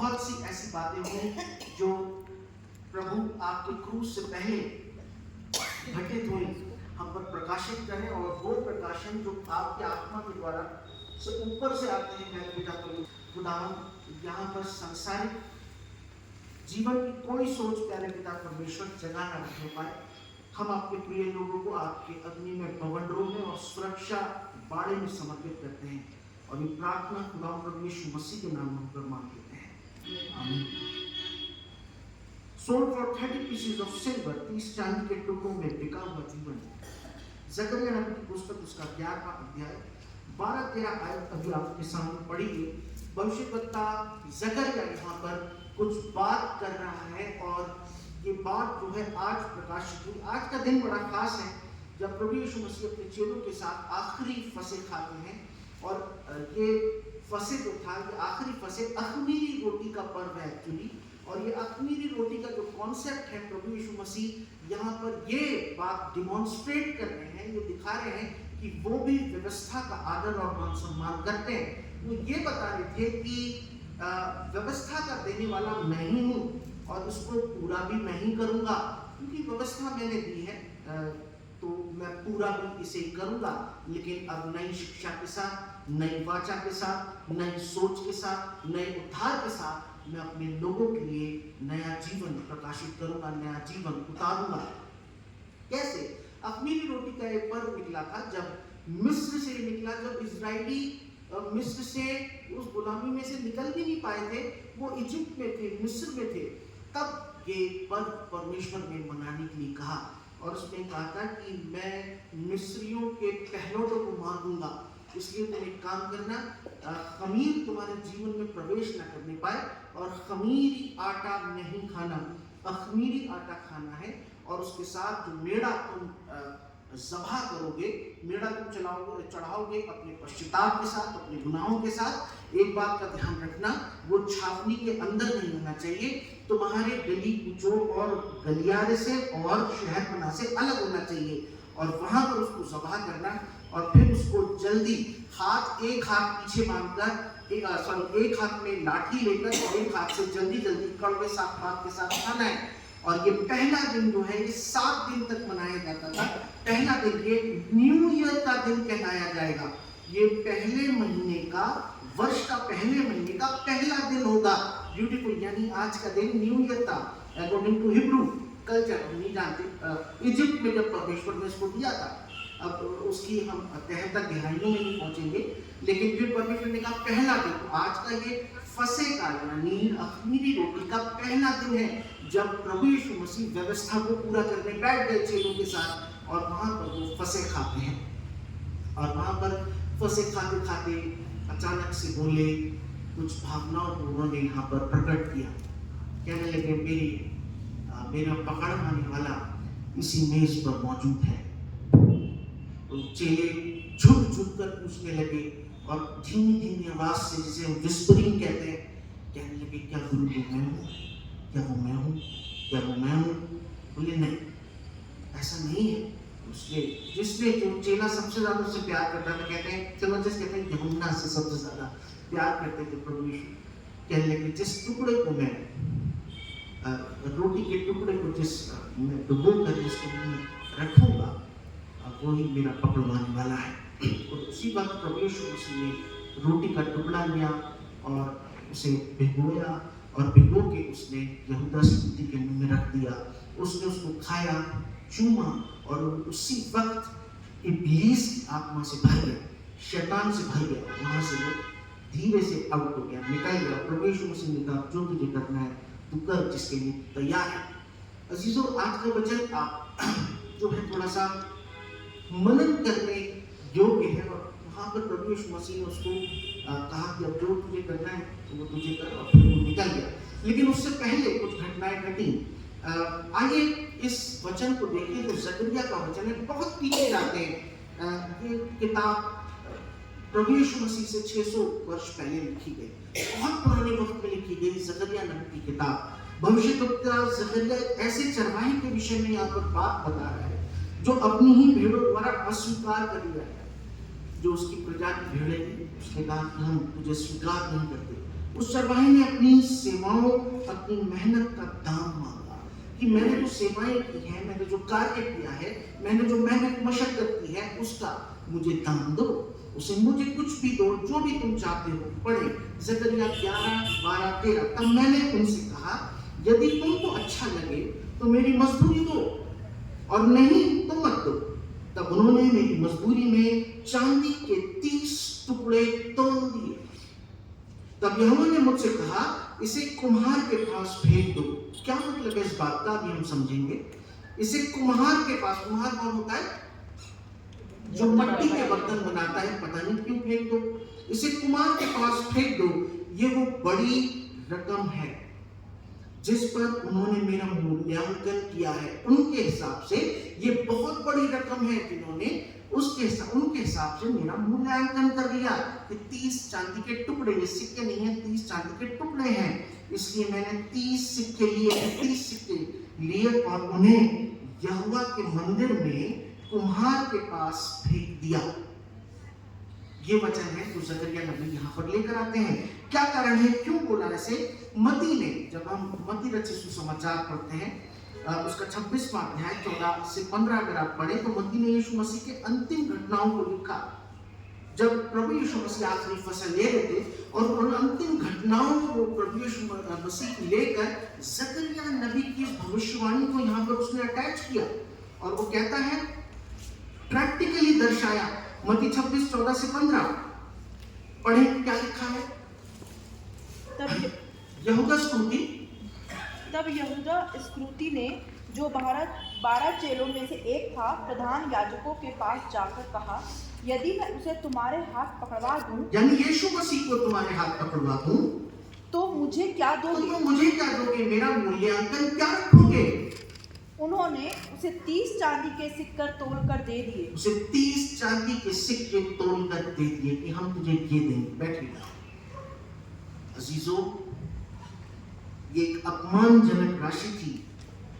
बहुत सी ऐसी बातें हुई जो प्रभु आपके क्रूस से पहले घटित हुई हम पर प्रकाशित करें, और वो प्रकाशन जो आपके आत्मा के द्वारा से ऊपर से आते हैं, मैं बेटा खुदावन यहाँ पर सांसारिक जीवन की कोई सोच प्यारे पिता परमेश्वर जगह न रखने पाए। हम आपके प्रिय लोगों को आपके अग्नि में बवंडरों में और सुरक्षा बाड़े में समर्पित करते हैं, और ये प्रार्थना खुदा प्रभु यीशु मसीह के नाम में पर मांग लेते हैं, आमीन। Sold for 30 pieces of silver, 30 चांदी के टुकड़ों में बिका हुआ जीवन। जकरिया नबी की पुस्तक उसका 11वां अध्याय 12-13 आयत अभी आपके सामने पढ़ी है। भविष्यवक्ता जकरिया यहाँ पर कुछ बात कर रहा है, और ये बात जो है आज प्रकाशित हुई। आज का दिन बड़ा खास है जब प्रभु यीशु मसीह अपने चेलों के साथ आखिरी फसह खाते हैं, और ये फसह जो था, ये आखिरी फसह अख़मीरी रोटी का पर्व है एक्चुअली। और ये अख़मीरी रोटी का जो कॉन्सेप्ट है, प्रभु यीशु मसीह यहाँ पर ये बात डिमॉन्स्ट्रेट कर रहे हैं, ये दिखा रहे हैं कि वो भी व्यवस्था का आदर और मान सम्मान करते हैं। वो ये बता रहे थे कि व्यवस्था का देने वाला मैं ही हूँ, और उसको पूरा भी मैं ही करूँगा, क्योंकि व्यवस्था मैंने दी है तो मैं पूरा भी इसे करूँगा। लेकिन अब नई शिक्षा के साथ, नई वाचा के साथ, नई सोच के साथ, नए उद्धार के साथ मैं अपने लोगों के लिए नया जीवन प्रकाशित करूँगा, नया जीवन उतारूँगा। कैसे? अख़मीरी रोटी का एक पर्व निकला था जब मिस्र से निकला, जब इजरायली मिस्र से उस गुलामी में से निकल भी नहीं पाए थे, वो इजिप्ट में थे, मिस्र में थे, तब ये पर्व परमेश्वर ने मनाने के लिए कहा। और उसने कहा था कि मैं मिस्रियों के पहलौठों को मार दूंगा, इसलिए तुम एक काम करना, खमीर तुम्हारे जीवन में प्रवेश न करने पाए, और खमीरी आटा नहीं खाना, अख़मीरी आटा खाना है। और उसके साथ जो मेढ़ा तुम ज़बह करोगे, मेढ़ा तुम चढ़ाओगे अपने पश्चाताप के साथ, अपने गुनाहों के साथ। एक बात का ध्यान रखना, वो छावनी के अंदर नहीं होना चाहिए, तुम्हारे गली कुचों और गलियारे से और शहरपना से अलग होना चाहिए, और वहां पर उसको ज़बह करना। और फिर उसको जल्दी एक हाथ पीछे बांधकर, एक हाथ में लाठी लेकर और एक हाथ से जल्दी कड़वे साथ बात के साथ खाना है। और ये पहला दिन जो है, ये 7 दिन तक मनाया जाता था। पहला दिन ये न्यू ईयर का दिन कहलाया जाएगा। ये पहले महीने का, वर्ष का पहले महीने का पहला दिन होगा। ब्यूटीफुल, यानी आज का दिन न्यू ईयर था अकॉर्डिंग टू हिब्रू कल्चर। हम नहीं जानते इजिप्ट में जब परमेश्वर ने इसको दिया था, अब उसकी हम तह तक गहराइयों में नहीं पहुंचेंगे, लेकिन फिर परमेश्वर ने कहा पहला दिन। तो आज का ये फसह का यानी अख़मीरी रोटी का पहला दिन है, जब प्रभु यीशु मसीह व्यवस्था को पूरा करने बैठ गए चेलों के साथ, और वहां पर वो फसह खाते हैं। और वहां पर फसह खाते खाते अचानक से बोले, कुछ भावनाओं को उन्होंने यहाँ पर प्रकट किया। कहने लगे, मेरा पकड़वाने वाला इसी मेज पर मौजूद है। तो चेले झुक कर पूछने लगे, और धीमी आवाज से, जिसे हम विस्परिंग कहते हैं, कहने लगे, क्या गुरु वो मैं हूँ? क्या वो मैं हूँ? क्या वो मैं हूँ? बोले नहीं, ऐसा नहीं है। जिसने जो चेला सबसे ज्यादा उससे प्यार करता था, कहते हैं यूहन्ना से सबसे ज्यादा प्यार करते थे प्रभु यीशु। कहने लगे, जिस टुकड़े को मैं रोटी के टुकड़े को जिस मैं डुबो कर जिसको मैं रखूंगा, वही मेरा पकड़वाने वाला है। और उसी वक्त प्रभु यीशु मसीह ने रोटी का टुकड़ा लिया और उसे भिगोया, और भिगो के उसने यहूदा स्कूती के मुंह में रख दिया। उसने उसको खाया, चूमा, और उसी वक्त इब्लीस की आत्मा से भर गया, शैतान से भर गया। वहां से वो धीरे से आउट हो गया, निकल गया। प्रभु यीशु मसीह ने कहा, जो तुझे करना है तू कर, जिसके लिए तैयार है। अजीजों, आज का वचन आप जो है थोड़ा सा मनन करने योग्य है, और वहाँ पर प्रभु यीशु मसीह ने उसको कहा कि अब जो तुझे करना है तो वो तुझे कर, और फिर वो निकल गया। लेकिन उससे पहले कुछ घटनाएं घटी। आइए इस वचन को देखें। तो जकरिया का वचन है, बहुत पीछे जाते हैं। ये किताब प्रभु यीशु मसीह से 600 वर्ष पहले लिखी गई, बहुत पुराने वक्त में लिखी गई जकरिया नबी की किताब। भविष्यवक्ता जकरिया ऐसे चरवाहे के विषय में यहाँ पर बात बता रहा है, जो अपनी ही भेड़ों द्वारा अस्वीकार कर लिया है। जो उसकी प्रजा की भेड़ें थी, उसने कहा कि हम तुझे स्वीकार नहीं करते। उस चरवाहे ने अपनी सेवाओं, अपनी मेहनत का दाम मांगा कि मैंने जो सेवाएं की हैं, मैंने जो कार्य किया है, मैंने जो मेहनत मशक्कत की है, उसका मुझे दाम दो, उसे मुझे कुछ भी दो, जो भी तुम चाहते हो। पढ़े जकरिया 11, 12, 13। तब मैंने उनसे कहा, यदि तुमको अच्छा लगे तो मेरी मजदूरी दो, और नहीं तो मत दो। तब उन्होंने मेरी मजदूरी में चांदी के 30 टुकड़े तोल दिए। तब यहोवा ने मुझसे कहा, इसे कुम्हार के पास भेज दो। क्या मतलब है इस बात का, अभी हम समझेंगे। इसे कुम्हार के पास, कुम्हार कौन होता है? जो मट्टी के बर्तन बनाता है, पता नहीं क्यों फेंक दो। इसे कुम्हार के पास फेंक दो। ये वो बड़ी रकम है जिस पर उन्होंने मेरा मूल्यांकन किया है। उनके हिसाब से ये बहुत बड़ी रकम है, जिन्होंने उनके हिसाब से मेरा मूल्यांकन कर लिया कि 30 चांदी के टुकड़े, ये सिक्के नहीं है, 30 चांदी के टुकड़े हैं। इसलिए मैंने 30 सिक्के लिए, 30 सिक्के लिए और उन्हें यहोवा के मंदिर में कुम्हार के पास फेंक दिया। ये वचन है जो जकरिया नबी यहाँ पर लेकर आते हैं। क्या कारण है, क्यों बोला ऐसे? मत्ती ने, जब हम मत्ती रचित सुसमाचार पढ़ते हैं, उसका 26वां अध्याय 14 से 15 अगर आप पढ़े, तो मत्ती ने यीशु मसीह के अंतिम घटनाओं को लिखा। जब प्रभु यीशु मसीह आखिरी फसल ले रहे थे, और उन अंतिम घटनाओं को प्रभु यीशु मसीह लेकर जकरिया नबी की भविष्यवाणी को यहाँ पर उसने अटैच किया, और वो कहता है, प्रैक्टिकली दर्शाया। मत्ती 26, 14 से 15 पढ़े, क्या लिखा है? तब यहूदा इस्करियोती ने, जो 12 चेलों में से एक था, प्रधान याजकों के पास जाकर कहा, यदि मैं उसे तुम्हारे हाथ पकड़वा दूं, यानी यीशु मसीह को तुम्हारे हाथ पकड़वा दूं, तो मुझे क्या दोगे? तो मुझे क्या दोगे? मेरा मूल्यांकन क्या रखोगे? उन्होंने उसे 30 चांदी के सिक्के तोलकर दे दिए। उसे 30 चांदी के सिक्के तोलकर दे दिए कि हम तुझे ये देंगे। बैठिए अजीजों, ये एक अपमानजनक राशि थी,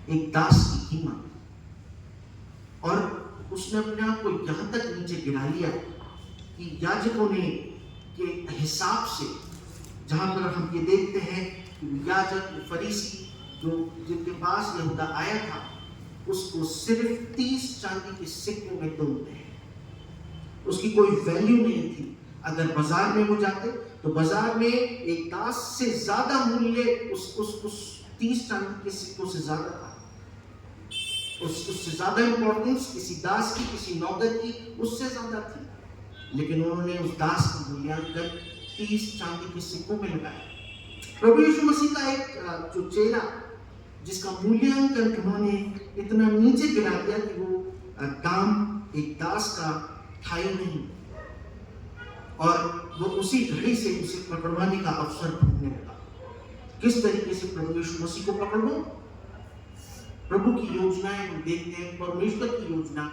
एक दास की कीमत, और उसने अपने आप को यहां तक नीचे गिरा लिया कि याजकों ने के हिसाब से, जहां पर हम ये देखते हैं कि याजक फरीसी जो जिनके पास यहूदा आया था, उसको सिर्फ 30 चांदी के सिक्कों में तोलते हैं। उसकी कोई वैल्यू नहीं थी। अगर बाजार में वो जाते तो बाजार में एक दास से ज्यादा मूल्य उस 30 चांदी के सिक्कों से ज्यादा था। उससे ज्यादा इंपॉर्टेंस किसी दास की, किसी नौकर की उससे ज्यादा थी। लेकिन उन्होंने उस दास का मूल्यांकन 30 चांदी के सिक्कों में लगाया। प्रभु यीशु मसीह का एक जो चेला, जिसका मूल्यांकन उन्होंने इतना नीचे गिरा दिया कि वो दाम एक दास का था ही नहीं, और वो उसी घड़ी से उसे पकड़वाने का अवसर ढूंढने लगा। किस तरीके से प्रभु यीशु मसीह को पकड़ो? प्रभु की योजनाएं हम देखते हैं, परमेश्वर की योजना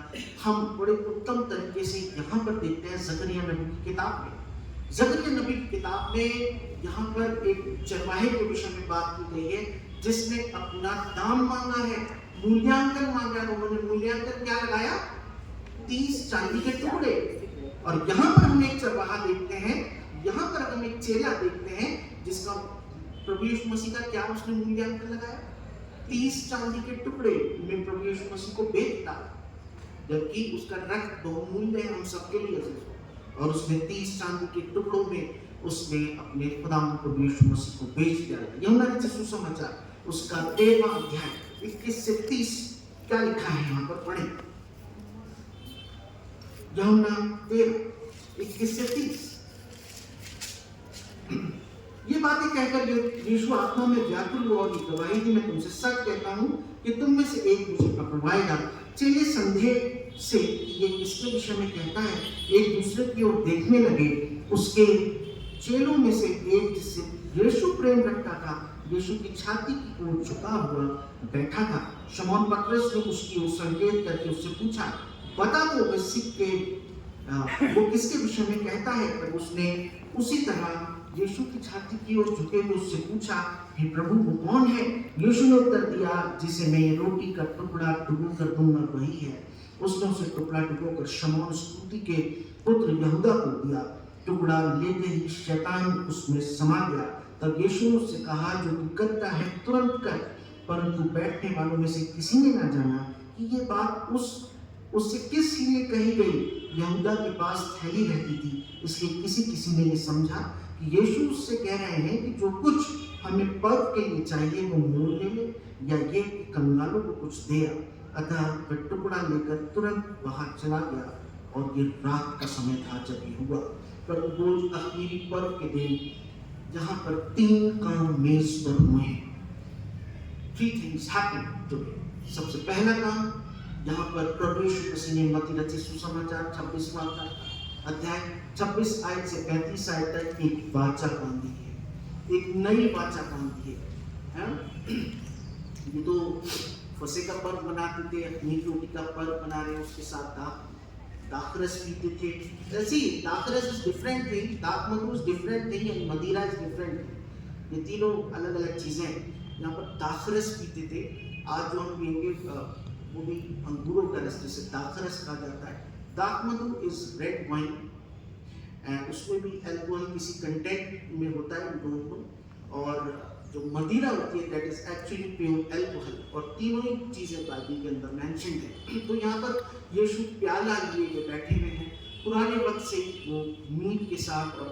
हम बड़े उत्तम तरीके से यहाँ पर देखते हैं जकरिया नबी की किताब में। जकरिया नबी की किताब में यहाँ पर एक चरवाहे के विषय में बात की गई है, जिसने अपना दाम मांगा है, मूल्यांकन मांगा है। उन्होंने मूल्यांकन क्या लगाया? 30 चांदी के टुकड़े। और यहाँ पर हम एक चरवाहा देखते हैं, यहाँ पर हम एक चेला देखते हैं, जिसका प्रभु यीशु मसीह का क्या उसने मूल्यांकन लगाया? 30 चांदी के टुकड़े में प्रभु यीशु मसीह को बेच डाला, जबकि उसका रक्त बहुमूल्य है हम सबके लिए। और उसने 30 चांदी के टुकड़ों में उसने अपने खुदावंद प्रभु यीशु मसीह को बेच दिया। यूहन्ना रचित सुसमाचार उसका 13वां अध्याय 21 से 30 क्या लिखा है यहाँ पर पढ़े। यूहन्ना 13, 21 से 30। ये बातें कहकर यीशु आत्मा में व्याकुल हुआ और गवाही दी, मैं तुमसे सच कहता हूँ कि तुम में से एक मुझे पकड़वाएगा। चेले संदेह से ये किसके विषय में कहता है, एक दूसरे की ओर देखने लगे। उसके चेलों में से एक, जिससे यीशु प्रेम रखता था, यीशु की छाती की ओर झुका हुआ बैठा था। शमौन पतरस ने उसकी ओर संकेत करके उससे पूछा, बता दो वो किसके विषय में कहता है। पर उसने उसी तरह यीशु की छाती की ओर झुके हुए उससे पूछा, हे प्रभु वो कौन है? यीशु ने उत्तर दिया, जिसे मैं ये रोटी का टुकड़ा डुबो कर दूंगा वही है। उसने उसे टुकड़ा डुबो कर शमौन इस्करियोती के पुत्र यहूदा को दिया। टुकड़ा लेते ही शैतान उसमें समा गया। तब यीशु ने उससे कहा, जो तू करता है तुरंत कर। परंतु बैठने वालों में से किसी ने ना जाना कि ये बात उससे किस लिए कही गई। यहूदा के पास थैली रहती थी, इसलिए किसी ने ये समझा कि यीशु उससे कह रहे हैं कि जो कुछ हमें पर्व के लिए चाहिए वो मोल ले ले, या ये कि कंगालों को कुछ दे। अतः वह टुकड़ा लेकर तुरंत वहां चला गया, और ये रात का समय था जब ये हुआ। पर रोज अखमीरी पर्व के दिन जहां पर 3 काम मेज पर हुए हैं। 3 things happened today। सबसे पहला काम, यहाँ पर प्रभु यीशु मसीह ने मत्ती रचित सुसमाचार 26वां अध्याय 26 आयत से 35 आयत तक एक वाचा बांधी है, एक नई वाचा बांधी है। ये तो फसे का पर्व बनाते थे, अखमीरी रोटी का पर्व बना रहे हैं, उसके साथ दाखरस पीते थे। ऐसी दाखरस इज डिफरेंट थिंग, दाख मधु इज डिफरेंट थिंग, एंड मदिरा इज डिफरेंट थिंग। ये तीनों अलग अलग चीजें हैं। यहाँ पर दाखरस पीते थे। आज जो हम पिएंगे वो भी अंगूरों का रस, जिसे दाखरस कहा जाता है। दाख मधु इज रेड वाइन, एंड उसमें भी अल्कोहल किसी कंटेंट में होता है, दोनों। और जो मदिरा होती है that is actually pure alcohol, और तीनों ही चीजें बाइबल के अंदर मेंशन्ड है। तो यहाँ पर यीशु प्याला लिए हुए बैठे हुए हैं। पुराने वक्त से वो मीट के साथ और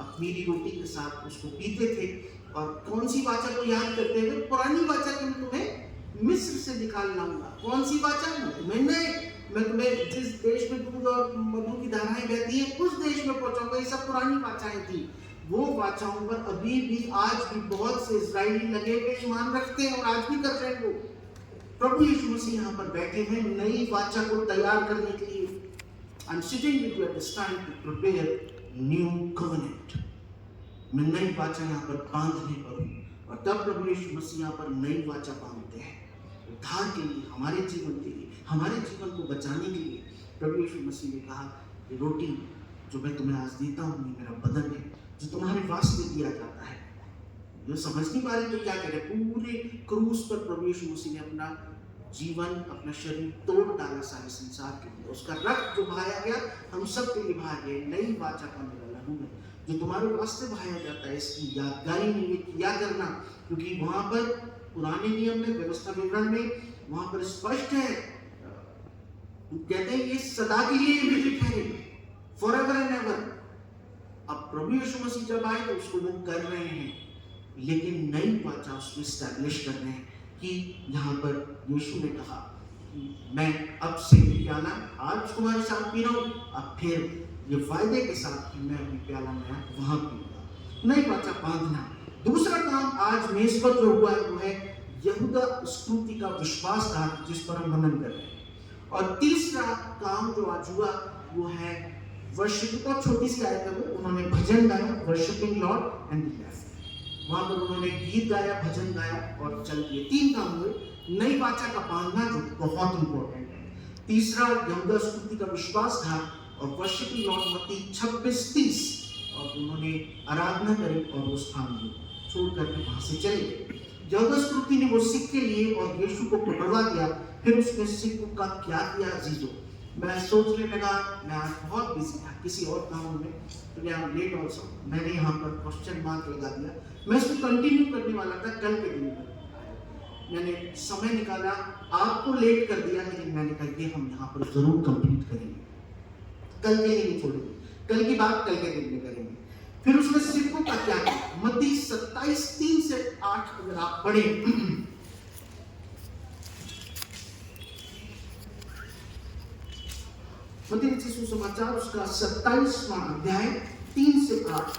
अखमीरी रोटी के साथ उसको पीते थे। और कौन सी वाचा को याद करते हुए, पुरानी वाचा के मैं तुम्हें मिस्र से निकाल लाऊंगा। कौन सी वाचा? मैं तुम्हें जिस देश में दूध और मधु की धाराएं बहती हैं उस देश में पहुंचाऊंगा। ये सब पुरानी वाचाएं थी। वो वाचाओं पर अभी भी आज भी बहुत से इजरायली लगे हुए ईमान रखते हैं, और आज भी कर रहे हैं वो। प्रभु यीशु मसीह यहाँ पर बैठे हैं नई वाचा को तैयार करने के लिए। I am sitting with you at this time to prepare new covenant. मैं नई वाचा यहाँ पर बांधने पर हूँ, और तब प्रभु यीशु मसीह यहाँ पर नई वाचा बांधते हैं उद्धार के लिए, हमारे जीवन के लिए, हमारे जीवन को बचाने के लिए। प्रभु यीशु मसीह ने कहा कि रोटी जो मैं तुम्हें आज देता हूँ ये मेरा बदन है, जो तुम्हारे वास्ते दिया जाता है। जो समझ नहीं पा रहे तो क्या करें, पूरे क्रूस पर प्रभु यीशु मसीह ने अपना जीवन, अपना शरीर तोड़ डाला सारे संसार के लिए। उसका रक्त जो बहाया गया हम सब के लिए बहाया गया। नई वाचा का मेरा लहू है जो तुम्हारे वास्ते बहाया जाता है। इसकी यादगारी में ये किया करना, क्योंकि वहां पर पुराने नियम में, व्यवस्था विवरण में वहां पर स्पष्ट है, कहते हैं ये सदा के लिए विधित है, फॉरएवर एंड एवर। अब प्रभु यीशु मसीह जब आए तो उसको वो कर रहे हैं, लेकिन नई वाचा उसको एस्टैब्लिश कर रहे हैं कि यहाँ पर यीशु ने कहा कि मैं अब से प्याला आज तुम्हारे साथ पी रहा हूँ, अब फिर ये वायदे के साथ कि मैं अभी प्याला नया वहां पीऊंगा। नई वाचा बांधना। दूसरा काम आज मेज पर जो हुआ है वो है यहूदा स्क्रूति का विश्वासघात, जिस पर हम मनन कर रहे हैं। और तीसरा काम जो आज हुआ वो है वर्शिप। बहुत छोटी सी आयत है वो, उन्होंने भजन गाया, वर्शिपिंग लॉर्ड एंड लेफ्ट। वहां पर उन्होंने गीत गाया, भजन गाया और चल दिए। 3 काम हुए। नई वाचा का बांधना जो बहुत इंपॉर्टेंट है। तीसरा यहूदा स्क्रूति का विश्वासघात, और वर्शिपिंग लॉर्ड मत्ती 26:30। और उन्होंने आराधना करी और वो स्थान छोड़ करके वहां से चले गए। यहूदा स्क्रूति ने वो सिक्के लिए और यीशु को पकड़वा दिया। फिर उसने सिक्कों का क्या किया अजीजों? मैं सोचने लगा, मैं आज बहुत बिजी था किसी और काम में, तो आई एम लेट ऑल्सो। मैंने यहाँ पर क्वेश्चन मार्क लगा दिया। मैं इसको कंटिन्यू करने वाला था कल के दिन में, मैंने समय निकाला, आपको लेट कर दिया, लेकिन मैंने कहा ये हम यहाँ पर जरूर कंप्लीट करेंगे, कल के लिए नहीं छोड़ेंगे, कल की बात कल के दिन में करेंगे। फिर उसने सिक्कों का क्या किया? मत्ती 27:3 से 8 अगर आप पढ़े, मत्ती रचित सुसमाचार उसका 27वां अध्याय 3 से 8।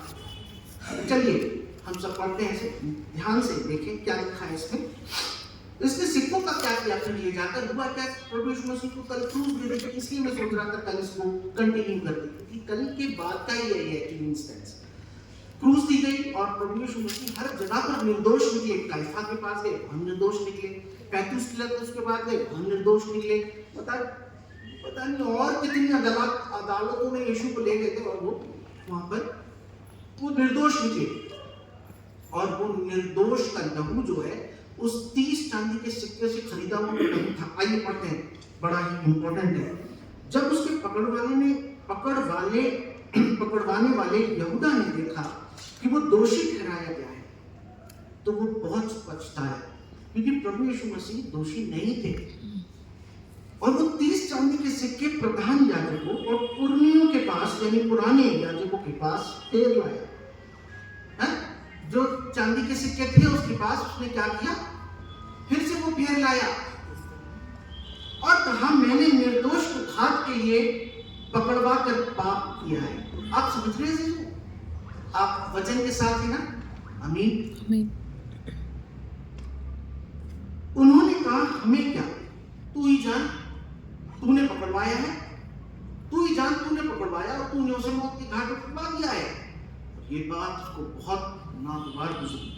चलिए हम सब पढ़ते हैं, इसे ध्यान से देखें क्या लिखा है इसमें। इसने सिक्कों का क्या किया? फिर ये जाकर हुआ क्या? प्रभु यीशु मसीह को कल क्रूस दे देते, इसलिए मैं सोच रहा था कल इसको कंटिन्यू कर दे, क्योंकि कल के बाद का ही यही है इंस्टेंस। क्रूस दी गई और प्रभु यीशु मसीह हर जगह पर निर्दोष निकले। कैफा के पास गए, हम निर्दोष निकले। 35 पिलातुस के पास गए, हम निर्दोष निकले। पता नहीं और कितनी अदालतों में यीशु को ले गए थे, और वो वहां पर वो निर्दोष निकले। और वो निर्दोष का लहू जो है उस 30 चांदी के सिक्के से खरीदा हुआ लहू था। आइए पढ़ते हैं, बड़ा ही इंपॉर्टेंट है। जब उसके पकड़वाने वाले यहूदा ने देखा कि वो दोषी ठहराया गया है, तो वो बहुत पछताया, क्योंकि प्रभु यीशु मसीह दोषी नहीं थे। और वो 30 चांदी के सिक्के प्रधान याजकों और पुरनियों के पास, यानी पुराने याजकों के पास फेर लाया। है? जो चांदी के सिक्के थे उसके पास उसने क्या किया, फिर से वो फेर लाया और कहा मैंने निर्दोष को घात के लिए पकड़वा कर पाप किया है। आप समझ रहे हैं? आप वचन के साथ है ना? आमीन। उन्होंने कहा हमें क्या, तू ही जान, तूने पकड़वाया है, तू ही जान, तूने पकड़वाया और तूने उसे मौत के घाट उतरवा दिया है। ये बात उसको बहुत नागवार गुजरी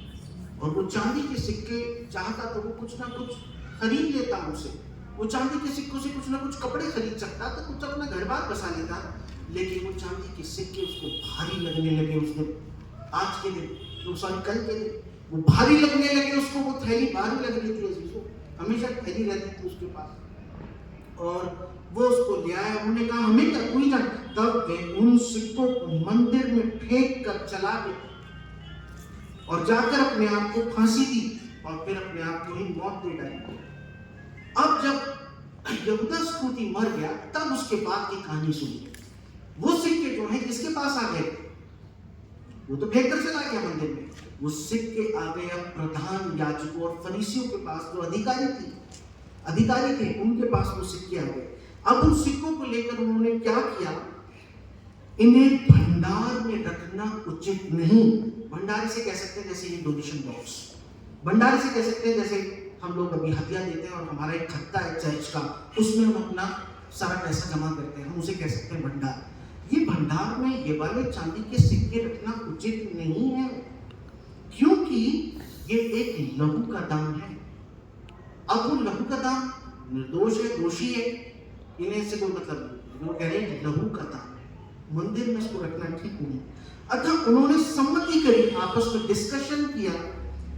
और वो चांदी के सिक्के चाहता तो वो कुछ ना कुछ खरीद लेता उनसे। वो चांदी के सिक्कों से कुछ ना कुछ कपड़े खरीद सकता था, कुछ अपना घर बार बसा लेता, लेकिन वो चांदी के सिक्के उसको भारी लगने लगे। उस दिन, आज के दिन, तो सॉरी कल के दिन, वो भारी लगने लगे उसको। वो थैली भारी लग रही थी उसको, हमेशा थैली रहती थी उसके पास, और वो उसको ले आया। उन्होंने कहा हमें क्या, तू ही जान। तब वे उन सिक्कों को मंदिर में फेंक कर चला गया और जाकर अपने आप को फांसी दी और फिर अपने आप को ही मौत दे डाली। अब जब यहूदा स्कूती मर गया तब उसके बाद की कहानी सुनी। वो सिक्के जो है किसके पास आ गए, वो तो फेंक कर चला गया मंदिर में, वो सिक्के आ गए अब प्रधान याजकों और फरीसियों के पास, जो अधिकारी थे उनके पास वो सिक्के आ गए। अब उन सिक्कों को लेकर उन्होंने क्या किया, इन्हें भंडार में रखना उचित नहीं। भंडार से कह सकते हैं जैसे ये डोनेशन बॉक्स, भंडार से कह सकते हैं जैसे हम लोग अभी हदिया देते हैं और हमारा एक खत्ता है चर्च का, उसमें हम अपना सारा पैसा जमा करते हैं, हम उसे कह सकते हैं भंडार। ये भंडार में ये वाले चांदी के सिक्के रखना उचित नहीं है, क्योंकि ये एक लहू का दान है। अब वो लहू का दान निर्दोष है, दोषी है, इन्हें से कोई मतलब नहीं। वो कह रहे हैं लहू का दान मंदिर में इसको रखना ठीक नहीं। अतः उन्होंने सम्मति करी, आपस में डिस्कशन किया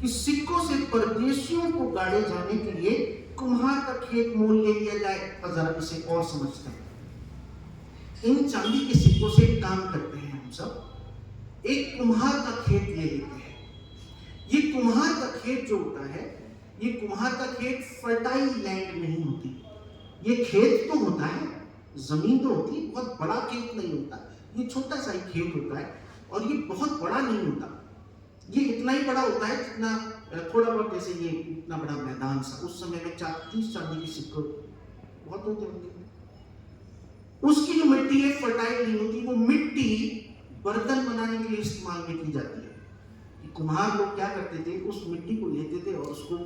कि सिक्कों से परदेशियों को गाड़े जाने के लिए कुम्हार का खेत मोल ले लिया जाए। और जरा इसे और समझते हैं, इन चांदी के सिक्कों से एक काम करते हैं हम सब, एक कुम्हार का खेत ले लेते हैं। ये कुम्हार का खेत जो होता है, ये कुम्हार का खेत फर्टाइल लैंड नहीं होती। ये खेत तो होता है, जमीन तो होती है, बहुत बड़ा खेत नहीं होता, ये छोटा सा ही खेत होता है और ये बहुत बड़ा नहीं होता। ये इतना ही बड़ा होता है जितना थोड़ा बहुत, जैसे ये इतना बड़ा मैदान सा, उस समय में 30 चांदी के सिक्के बहुत होते होंगे। उसकी जो मिट्टी है फर्टाइल नहीं होती, वो मिट्टी बर्तन बनाने के लिए इस्तेमाल में की जाती है। कुम्हार लोग क्या करते थे, उस मिट्टी को लेते थे और उसको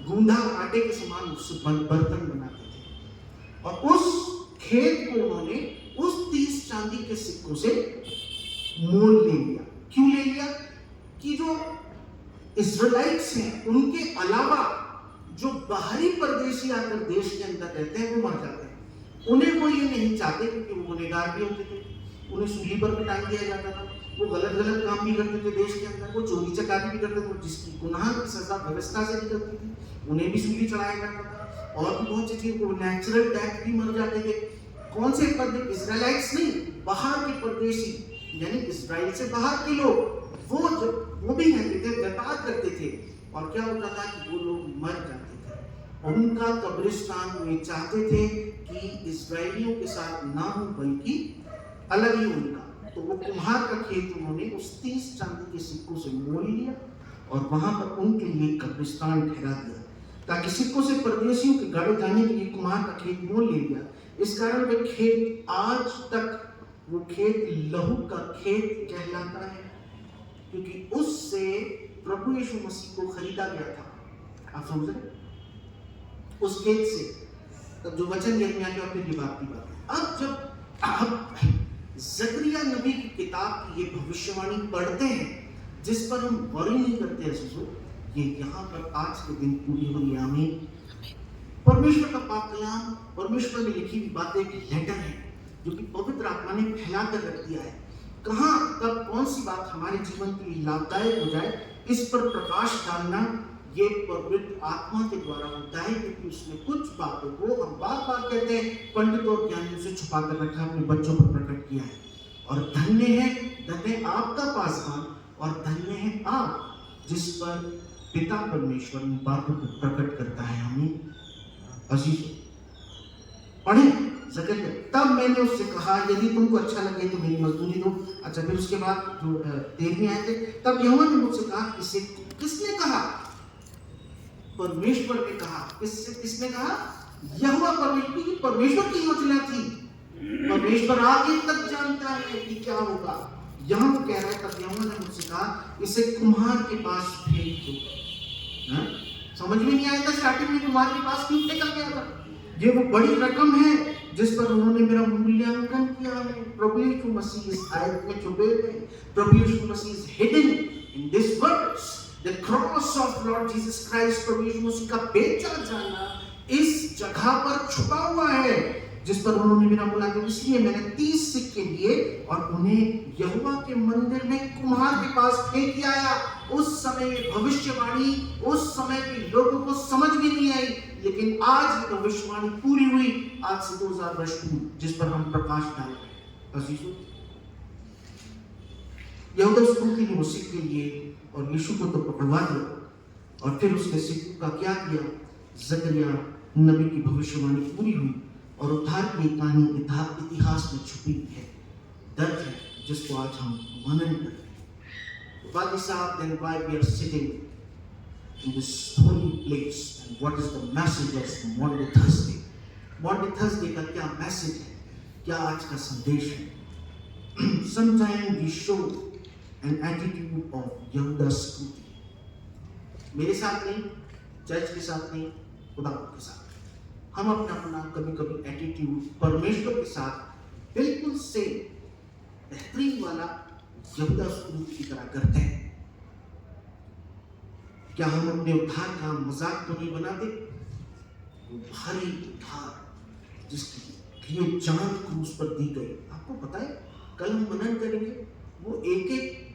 गूंधा आटे के समान उससे बर्तन बनाते थे। और उस खेत को उन्होंने उस 30 चांदी के सिक्कों से मोल ले लिया। क्यों ले लिया? कि जो इस्राएलाइट्स हैं उनके अलावा जो बाहरी परदेशी आकर देश के अंदर रहते हैं वो मर जाते हैं। उन्हें वो ये नहीं चाहते, क्योंकि वो गुनहगार भी होते थे, उन्हें सूली पर भी टांग दिया जाता था, वो गलत काम भी करते थे देश के अंदर, वो चोरी चकारी भी करते थे, जिसकी गुनाह की सजा व्यवस्था से निकलती थी, उन्हें भी सूली चढ़ाया जाता था। और भी बहुत सी चीज, वो नेचुरल डेथ भी मर जाते थे। कौन से इस्राएलाइट्स नहीं, बाहर के परदेशी, यानी इस्राएल से बाहर के लोग, वो भी रहते थे, व्यापार करते थे। और क्या होता था कि वो लोग मर जाते थे। उनका कब्रिस्तान वे चाहते थे कि इस्राएलियों के साथ ना हो, बल्कि अलग ही उनका। तो वो कुम्हार का खेत उन्होंने उस 30 चांदी के सिक्कों से मोल लिया और वहां पर उनके लिए कब्रिस्तान ठहरा दिया, ताकि सिक्कों से परदेशियों के गाड़े जाने के लिए कुम्हार का खेत मोल ले लिया। इस कारण वे खेत आज तक, वो खेत लहू का खेत कहलाता है, क्योंकि उससे प्रभु यीशु मसीह को खरीदा गया था। आप समझ रहे? उस खेत से, तब जो वचन यिर्मयाह के और ये बात की बात है। अब जब आप जकरिया नबी की किताब की ये भविष्यवाणी पढ़ते हैं, जिस पर हम वरी नहीं करते अजीजों, ये यहाँ पर आज के दिन पूरी हुई। आमीन। परमेश्वर का पाक कलाम, परमेश्वर में लिखी हुई बातें एक लेटर है जो कि पवित्र आत्मा ने फैला कर रख दिया है। कहाँ कब कौन सी बात हमारे जीवन के लिए लाभदायक हो जाए, इस पर प्रकाश डालना ये पवित्र आत्मा के द्वारा होता है, क्योंकि उसमें कुछ बातों को हम बार बार कहते हैं पंडितों और ज्ञानियों से छुपा कर रखा, अपने बच्चों पर प्रकट किया है। और धन्य है आपका पासवान और धन्य है आप जिस पर पिता परमेश्वर उन बातों को प्रकट करता है। हमें अजीज पढ़े जकरिया, तब मैंने उससे कहा यदि तुमको अच्छा लगे तो मेरी मजदूरी दो। अच्छा, फिर उसके बाद जो 13वें आए थे, तब यहोवा ने मुझसे कहा, इससे किसने कहा? परमेश्वर ने कहा। किसने कहा? यहोवा परमेश्वर की, परमेश्वर की योजना थी। परमेश्वर आगे तक जानता है कि क्या होगा। यहाँ वो कह रहा है, तब यहोवा ने मुझसे कहा इसे कुम्हार के पास फेंक दो। समझ में नहीं आया था स्टार्टिंग में कुम्हार के पास क्यों फेंका गया था। ये वो बड़ी रकम है जिस पर उन्होंने मेरा मूल्यांकन किया है। प्रभु यीशु मसीह इस आयत में छुपे हुए हैं। Prabhu Yeshu Masih is hidden in this words, the cross of lord Jesus Christ. प्रभु यीशु मसीह का बेचा जाना इस जगह पर छुपा हुआ है जिस पर उन्होंने मेरा मूल्यांकन। इसलिए मैंने 30 सिक्के लिए और उन्हें यहोवा के मंदिर में कुम्हार के पास फेंक आया। उस समय भविष्यवाणी उस समय के लोगों को समझ भी नहीं आई, लेकिन आज ये भविष्यवाणी पूरी हुई, आज से 2000 वर्ष पूर्व, जिस पर हम प्रकाश डाल रहे हैं। अजीजों, यहूदा स्कूती ने वो सिक्के लिए और यीशु को तो पकड़वा दिया, और फिर उसने सिक्कों का क्या किया? जकरिया नबी की भविष्यवाणी पूरी हुई और उद्धार की कहानी इतिहास में छुपी है, दर्ज है, जिसको आज हम मनन करें। Father Sahib, then why we are sitting in this holy place and what is the message of Monday Thursday? Monday Thursday का क्या मैसेज है, क्या आज का संदेश है? Sometimes we show an attitude of Yehuda Scruti. मेरे साथ नहीं, चर्च के साथ नहीं, खुदा के साथ हम अपना कभी कभी एटीट्यूड परमेश्वर के साथ बिल्कुल से बेहतरीन वाला यहूदा स्कूती की तरह करते हैं। क्या हम अपने उद्धार का मजाक तो नहीं बनाते? वो भारी उद्धार जिसकी लिए जान क्रूस पर दी गई। आपको पता है, कल हम मनन करेंगे, वो एक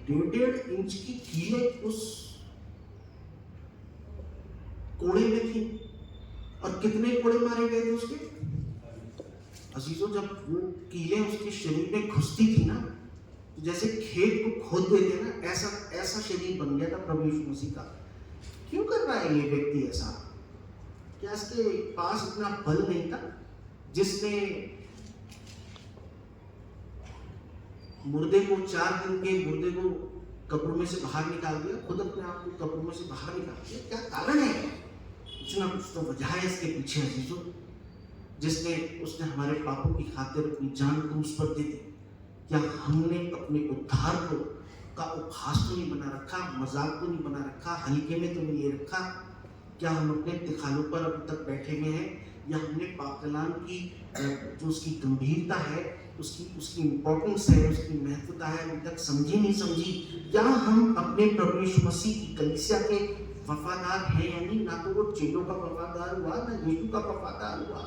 1.5 इंच की कीलें उस कोड़े में थी, और कितने कोड़े मारे गए थे उसके? अजीजों, जब वो कीलें उसके शरीर में घुसती थी ना, तो जैसे खेत को खोद देते ना, ऐसा शरीर बन गया था प्रभु यीशु मसीह का। क्यों कर रहा है ये व्यक्ति ऐसा? क्या इसके पास इतना बल नहीं था जिसने मुर्दे को 4 दिन के मुर्दे को कब्रों में से बाहर निकाल दिया, खुद अपने आप को कब्रों में से बाहर निकाल दिया? क्या कारण है? कुछ ना कुछ तो वजह है इसके पीछे अजीजों, जिसने उसने हमारे पापों की खातिर अपनी जान क्रूस पर दे दी। क्या हमने अपने उद्धार को का उपहास तो नहीं बना रखा, मजाक तो नहीं बना रखा, हल्के में तो नहीं ले रखा? क्या हम अपने तिखालों पर अब तक बैठे हुए हैं, या हमने पाकलाम की जो उसकी गंभीरता है, उसकी इम्पोर्टेंस है, उसकी महत्वता है, अभी तक समझी नहीं समझी? क्या हम अपने प्रभु यीशु मसीह की कलीसिया के वफादार हैं या नहीं? ना तो वो चेलों का वफादार हुआ, ना यीशु का वफादार हुआ।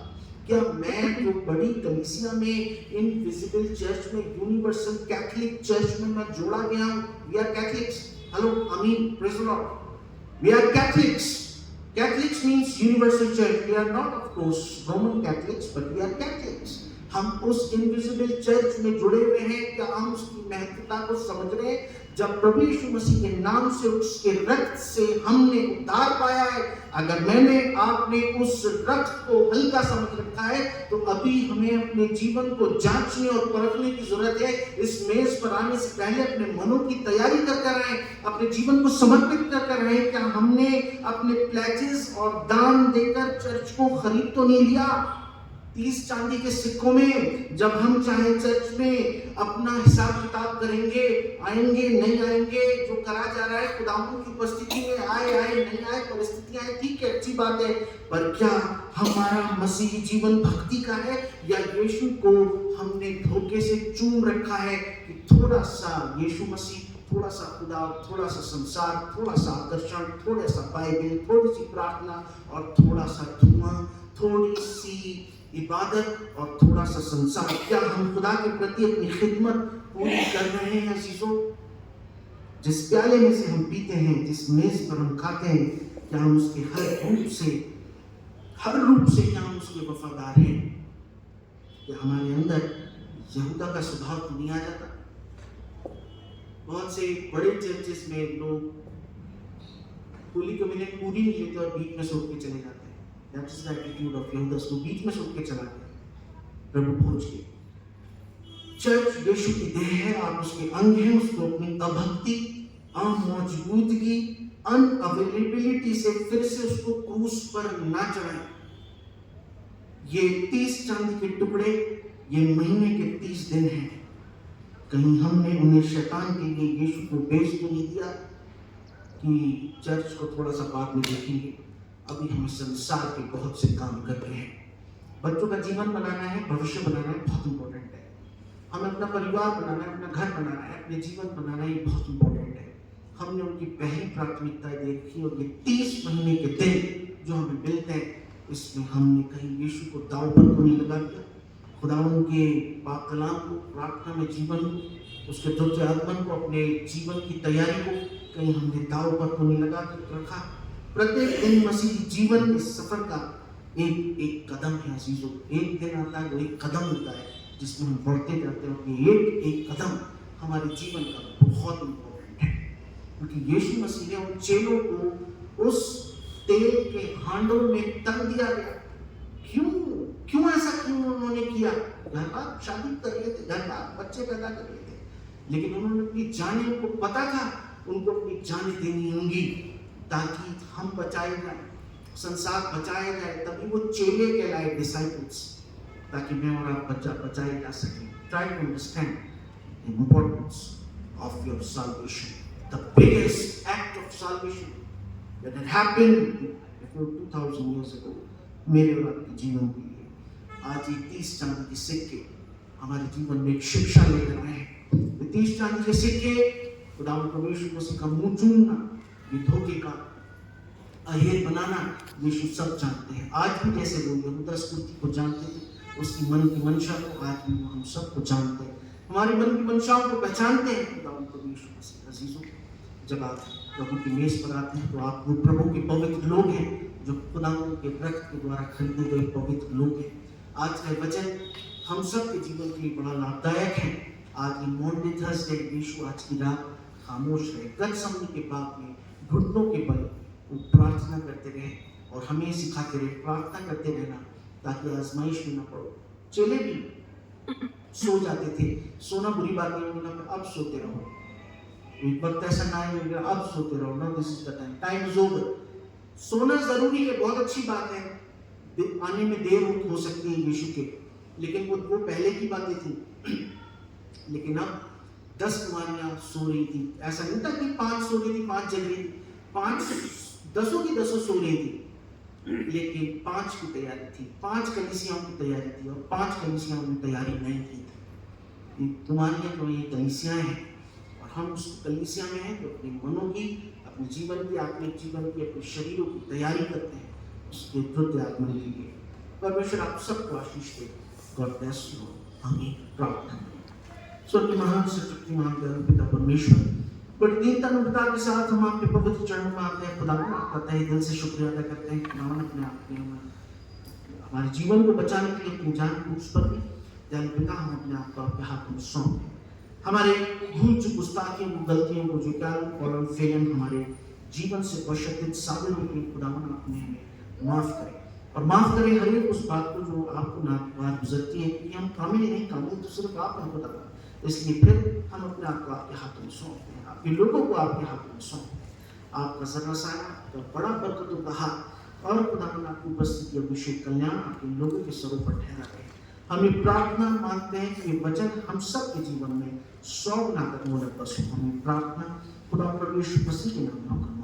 क्या मैं जो बड़ी कलीसिया में, इनविजिबल चर्च में, यूनिवर्सल कैथोलिक चर्च में मैं जोड़ा गया हूँ? We are catholics. Hello, amen, praise the lord. We are catholics. Catholics means universal church. We are not, of course, Roman Catholics, but we are Catholics. हम उस invisible church में जुड़े हुए हैं। क्या हम उसकी महत्वता को समझ रहे हैं? जब प्रभु यीशु मसीह के नाम से, उसके रक्त से हमने उद्धार पाया है, अगर मैंने आपने उस रक्त को हल्का समझ रखा है, तो अभी हमें अपने जीवन को जांचने और परखने की जरूरत है। इस मेज पर आने से पहले अपने मनों की तैयारी कर रहे हैं, अपने जीवन को समर्पित कर रहे हैं। क्या हमने अपने प्लेजेस और दान देकर चर्च को खरीद तो नहीं लिया? 30 चांदी के सिक्कों में जब हम चाहे चर्च में अपना हिसाब किताब करेंगे, आएंगे नहीं आएंगे, जो करा जा रहा है खुदावंद की उपस्थिति में, आए नहीं आए, परिस्थितियां हैं, ठीक है, अच्छी बात है, पर क्या हमारा मसीही जीवन भक्ति का है, या यीशु को हमने धोखे से चूम रखा है कि थोड़ा सा यीशु मसीह, थोड़ा सा खुदा, थोड़ा सा संसार, थोड़ा सा आकर्षण, थोड़ा सा बाइबल, थोड़ी सी प्रार्थना और थोड़ा सा धुआं, थोड़ी सी इबादत और थोड़ा सा संसार। क्या हम खुदा के प्रति अपनी खिदमत पूरी कर रहे हैं अजीजों? जिस प्याले में से हम पीते हैं, जिस मेज पर हम खाते हैं, क्या हम उसके हर रूप से क्या हम उसके वफादार हैं? क्या हमारे अंदर यहूदा का स्वभाव तो नहीं आ जाता? बहुत से बड़े चर्चेस में लोग होली कम्युनियन पूरी नहीं लेते और बीच में से उठ के चले जाते हैं। That is the attitude of यहूदा। तो बीच में से उठ के चला गया, प्रभु पहुंच गए। चर्च यीशु की देह है, आप उसके अंग हैं। उसको अपनी अभक्ति, अमौजूदगी, अनअवेलेबिलिटी से फिर से उसको क्रूस पर ना चढ़ाएं। ये 30 चांदी के टुकड़े, ये महीने के 30 दिन हैं। कहीं हमने उन्हें शैतान के लिए यीशु को बेच तो नहीं दिया कि चर्च को थोड़ा सा बाद में देखेंगे। अभी हम संसार के बहुत से काम कर रहे हैं। बच्चों का जीवन बनाना है, भविष्य बनाना है, बहुत इंपॉर्टेंट है। हमें अपना परिवार बनाना है, अपना घर बनाना है, अपने जीवन बनाना है, ये बहुत इंपॉर्टेंट है। हमने उनकी पहली प्राथमिकताएं देखी और ये 30 महीने के दिन जो हमें मिलते हैं, इसमें हमने कहीं यीशु को दांव पर तो नहीं लगा दिया। खुदावंद के पाक कलाम को, प्रार्थना में जीवन को, उसके द्वितीय आगमन को, अपने जीवन की तैयारी को कहीं हमने दांव पर तो नहीं लगा रखा। प्रत्येक दिन मसीही जीवन के सफर का एक एक कदम है अजीजों। एक दिन आता है, वो एक कदम होता है जिसमें हम बढ़ते जाते हैं। ये एक एक कदम हमारे जीवन का बहुत इंपॉर्टेंट है, क्योंकि यीशु मसीह ने उन चेलों को उस तेल के हांडों में तल दिया गया। क्यों ऐसा क्यों उन्होंने किया? घर बार शादी कर रहे थे, घर बार बच्चे पैदा कर रहे थे, लेकिन उन्होंने अपनी जानें, उनको पता था उनको अपनी जानें देनी होंगी ताकि हम बचाए जाए, संसार बचाया जाए। तभी वो चेले कहलाए, डिसाइपल्स, ताकि मैं और आप बचाए जा सकें। Try to understand the importance of your salvation, the biggest act of salvation that had happened before 2000 years ago, मेरे और आपके जीवन के लिए। आज ये 30 चांदी के सिक्के हमारे जीवन में एक शिक्षा लेकर आए हैं। ये 30 चांदी के सिक्के खुदावंद प्रभु यीशु मसीह का मुंह चूमना, ये धोखे का अहेर बनाना, यीशु सब जानते हैं। आज भी जैसे लोग यहूदा स्मृति को जानते थे, उसकी मन की मंशा को, आज भी हम सबको जानते हैं। हमारे मन की मंशाओं को पहचानते हैं। खुदावंद प्रभु यीशु मसीह अजीजों, जब आप प्रभु की मेज पर आते हैं तो आप वो प्रभु के पवित्र लोग हैं, जो खुदावंद के रक्त के द्वारा खरीदे गए पवित्र लोग हैं। आज का वचन हम सब के जीवन के लिए बड़ा लाभदायक है। आज ये मॉन्डे थर्सडे, यीशु आज की रात खामोश रहे, गतसमनी के बाद में घुटनों के बल वो प्रार्थना करते रहे और हमें सिखाते रहे प्रार्थना करते रहना, ताकि आजमाइश में न पड़ो। चेले भी सो जाते थे, सोना बुरी बात नहीं होगी, अब सोते रहो। एक वक्त ऐसा ना ही अब सोते रहो, no this is the time, time is over. सोना जरूरी है, बहुत अच्छी बात है, आने में देर हो सकती है यीशु के, लेकिन वो पहले की बातें थी। लेकिन अब 10 कुमारियां सो रही थी। ऐसा नहीं था कि 5 सो रही थी, 5 जग रही थी, 10 की 10 सो रही थी, लेकिन 5 की तैयारी थी, 5 कलीसियाओं की तैयारी थी, और 5 कलीसियाओं की तैयारी नहीं की थी। कुमारियां जो ये कलीसियां हैं, और हम उस कलीसिया में हैं जो अपने मनों की, अपने जीवन की, आत्मिक जीवन की, अपने शरीरों की तैयारी करते हैं उसके द्वितीय आगमन के लिए। परमेश्वर आप सबको आशीष दे। God bless you. आमीन। प्रार्थना स्वर्गीय महान शक्तिमान पिता परमेश्वर, बड़ी दीनता अनुग्रह के साथ हम आपके पवित्र चरणों में आते हैं। खुदावन आपका तहे दिल से शुक्रिया अदा करते हैं। खुदावन अपने आप हमारे जीवन को बचाने के लिए अपनी जान को उस पर दी। दयालु पिता, हम अपने आप को आपके हाथों में सौंप दें। हमारे भूल चूक, गुस्ताखियों को, गलतियों को, जो क्या और फेलन हमारे जीवन से बशर्ते साबित होकर खुदावन आपने हमें माफ करें, और माफ करें हर एक उस बात को जो आपको नागवार गुजरती है, क्योंकि हम कामिल नहीं, कामिल तो सिर्फ आप हैं खुदा। इसलिए फिर हम अपने आप को आपके हाथों में सौंपते हैं, आपके लोगों को आपके हाथों में सौंपते हैं। आपका जर्रासाया, आपका बड़ा बरकतों का हाथ और खुदावन आपकी उपस्थिति, अभिषेक, कल्याण आपके लोगों के सरों पर ठहरा रहे। हम ये प्रार्थना मांगते हैं कि ये वचन हम सब के जीवन में 100 गुना तक मोड़ बस हो। हमें प्रार्थना खुदा प्रभु यीशु मसीह के नाम में